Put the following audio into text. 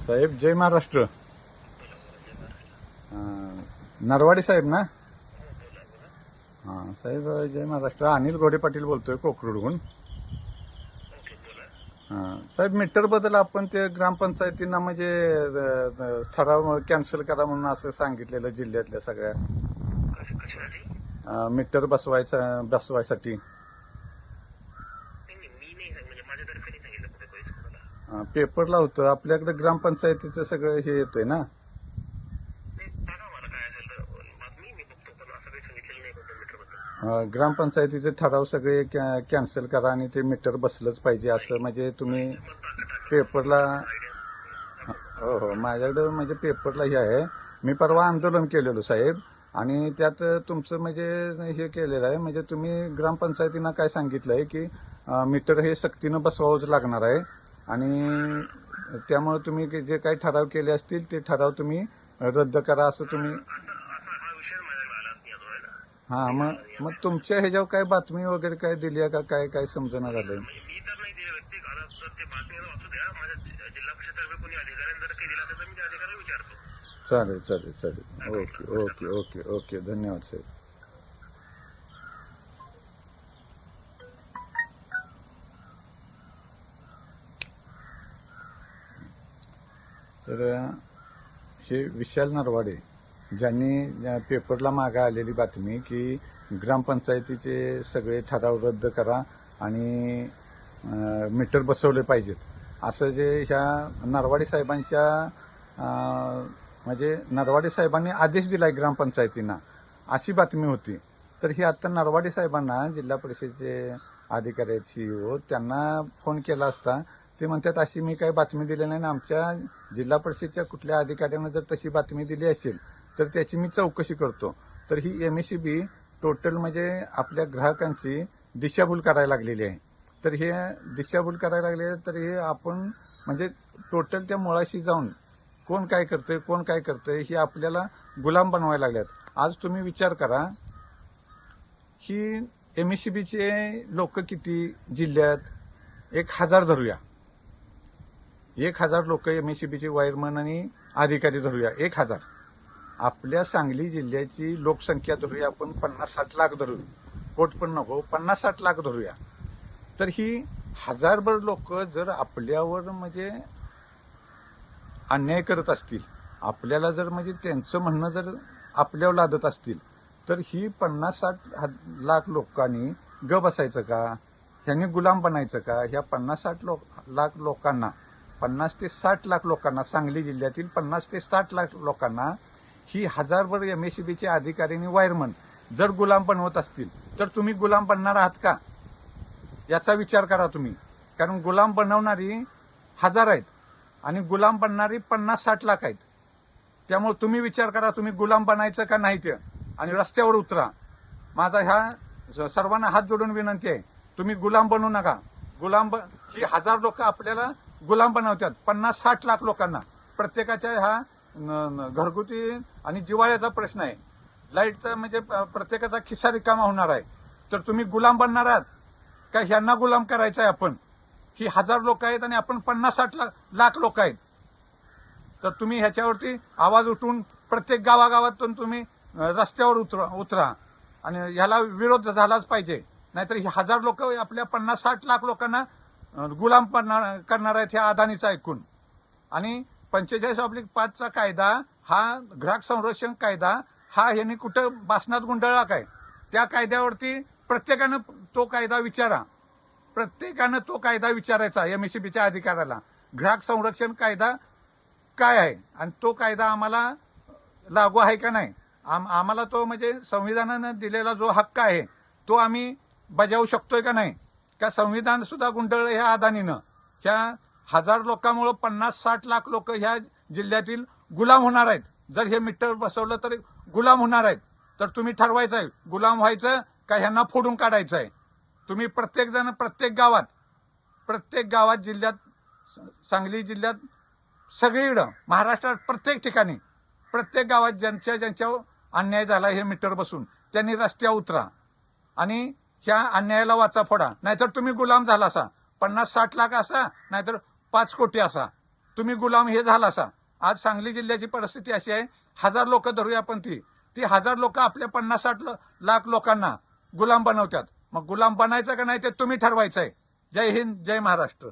साहेब जय महाराष्ट्र. नरवाडी साहेब ना? साहेब जय महाराष्ट्र. अनिल घोडे पाटील बोलतोय कोकरूडहून. साहेब मीटर बद्दल आपण ते ग्रामपंचायतींना म्हणजे ठराव कॅन्सल करा म्हणून असं सांगितलेलं जिल्ह्यातल्या सगळ्या मीटर बसवायसाठी पेपरला होतं. आपल्याकडे ग्रामपंचायतीचं सगळं हे येतंय ना. ग्रामपंचायतीचे ठराव सगळे कॅन्सल करा आणि ते मीटर बसलंच पाहिजे असं म्हणजे तुम्ही पेपरला. हो हो, माझ्याकडं म्हणजे पेपरला हे आहे. मी परवा आंदोलन केलेलं साहेब आणि त्यात तुमचं म्हणजे हे केलेलं आहे. म्हणजे तुम्ही ग्रामपंचायतींना काय सांगितलंय की मीटर हे सक्तीनं बसवावंच लागणार आहे आणि त्यामुळे तुम्ही जे काही ठराव केले असतील ते ठराव तुम्ही रद्द करा असं तुम्ही. मग तुमच्या ह्याच्यावर काय बातमी वगैरे काय दिली आहे का? काय समजणार झालंय? चालेल चालेल चालेल. Okay okay okay okay. धन्यवाद साहेब. तर हे विशाल नरवाडे ज्यांनी पेपरला मागे आलेली बातमी की ग्रामपंचायतीचे सगळे ठराव रद्द करा आणि मीटर बसवले पाहिजेत असं जे ह्या नरवाडे साहेबांच्या म्हणजे नरवाडे साहेबांनी आदेश दिलाय ग्रामपंचायतींना अशी बातमी होती. तर ही आता नरवाडे साहेबांना जिल्हा परिषदेचे अधिकारी सीईओ त्यांना फोन केला असता ते म्हणतात अशी मी काही बातमी दिली नाही. आमच्या जिल्हा परिषदेच्या कुठल्या अधिकाऱ्यांना जर तशी बातमी दिली असेल तर त्याची मी चौकशी करतो. तर ही एमएससीबी टोटल म्हणजे आपल्या ग्राहकांची दिशाभूल करायला लागलेली आहे. तर हे दिशाभूल करायला लागले तर हे आपण म्हणजे टोटल त्या मुळाशी जाऊन कोण काय करतंय हे आपल्याला गुलाम बनवायला लागल्यात. आज तुम्ही विचार करा ही एमएससीबीचे लोक किती जिल्ह्यात 1000 धरूया. 1000 लोक एमएससीबीचे वायरमन आणि अधिकारी धरूया. 1000 आपल्या सांगली जिल्ह्याची लोकसंख्या धरूया आपण 50-60 लाख धरू. कोट पण नको 50-60 लाख धरूया. तर ही हजारभर लोक जर आपल्यावर म्हणजे अन्याय करत असतील, आपल्याला जर म्हणजे त्यांचं म्हणणं जर आपल्यावर लादत असतील तर ही 50-60 लाख लोकांनी ग बसायचं का? ह्यांनी गुलाम बनायचं का? ह्या 50-60 लाख लोकांना 50 ते 60 लाख लोकांना सांगली जिल्ह्यातील 50 ते 60 लाख लोकांना ही हजारभर एमएससीबीचे अधिकारी आणि वायरमन जर गुलाम बनवत असतील तर तुम्ही गुलाम बनणार आहात का? याचा विचार करा तुम्ही. कारण गुलाम बनवणारी 1000 आहेत आणि गुलाम बनणारी 50-60 लाख आहेत. त्यामुळे तुम्ही विचार करा तुम्ही गुलाम बनायचं का नाही ते आणि रस्त्यावर उतरा. माझा ह्या सर्वांना हात जोडून विनंती आहे तुम्ही गुलाम बनू नका. ही 1000 लोक आपल्याला गुलाम बनवतात 50-60 लाख लोकांना. प्रत्येकाच्या हा घरगुती आणि जिवाळ्याचा प्रश्न आहे. लाईटचा म्हणजे प्रत्येकाचा खिस्सा रिकामा होणार आहे. तर तुम्ही गुलाम बनणार आहात का ह्यांना गुलाम करायचं आहे आपण? ही 1000 लोक आहेत आणि आपण 50-60 लाख लोक आहेत. तर तुम्ही ह्याच्यावरती आवाज उठवून प्रत्येक गावागावातून तुम्ही रस्त्यावर उतरा आणि ह्याला विरोध झालाच पाहिजे. नाहीतर ही 1000 लोक आपल्या 50-60 लाख लोकांना गुलाम करणार आहेत ह्या अदानीचा ऐकून. आणि 45/5 कायदा हा ग्राहक संरक्षण कायदा हा यांनी कुठं भाषणात गुंडळला काय? त्या कायद्यावरती प्रत्येकानं तो कायदा विचारा. प्रत्येकानं तो कायदा विचारायचा एमएससीबीच्या अधिकाऱ्याला. ग्राहक संरक्षण कायदा काय आहे आणि तो कायदा आम्हाला लागू आहे का नाही? आम्हाला तो म्हणजे संविधानानं दिलेला जो हक्क आहे तो आम्ही बजावू शकतोय का नाही? का संविधान सुद्धा गुंडळलं ह्या अदानीनं. ह्या 1000 लोकांमुळे 50-60 लाख लोक ह्या जिल्ह्यातील गुलाम होणार आहेत. जर हे मीटर बसवलं तर गुलाम होणार आहेत. तर तुम्ही ठरवायचं आहे गुलाम व्हायचं का ह्यांना फोडून काढायचं आहे. तुम्ही प्रत्येक जण प्रत्येक गावात जिल्ह्यात सांगली जिल्ह्यात सगळीकडं महाराष्ट्रात प्रत्येक ठिकाणी प्रत्येक गावात ज्यांच्यावर अन्याय झाला हे मीटर बसून त्यांनी रस्त्यावर उतरा आणि ह्या अन्यायाला वाचा फोडा. नाहीतर तुम्ही गुलाम झाला असा 50-60 लाख असा नाहीतर 5 कोटी असा. तुम्ही गुलाम हे झाला असा. आज सांगली जिल्ह्याची परिस्थिती अशी आहे, 1000 लोक धरूया आपण ती 1000 लोक आपल्या 50-60 लाख लोकांना गुलाम बनवतात. मग गुलाम बनायचं का नाही ते तुम्ही ठरवायचंय. जय हिंद, जय महाराष्ट्र.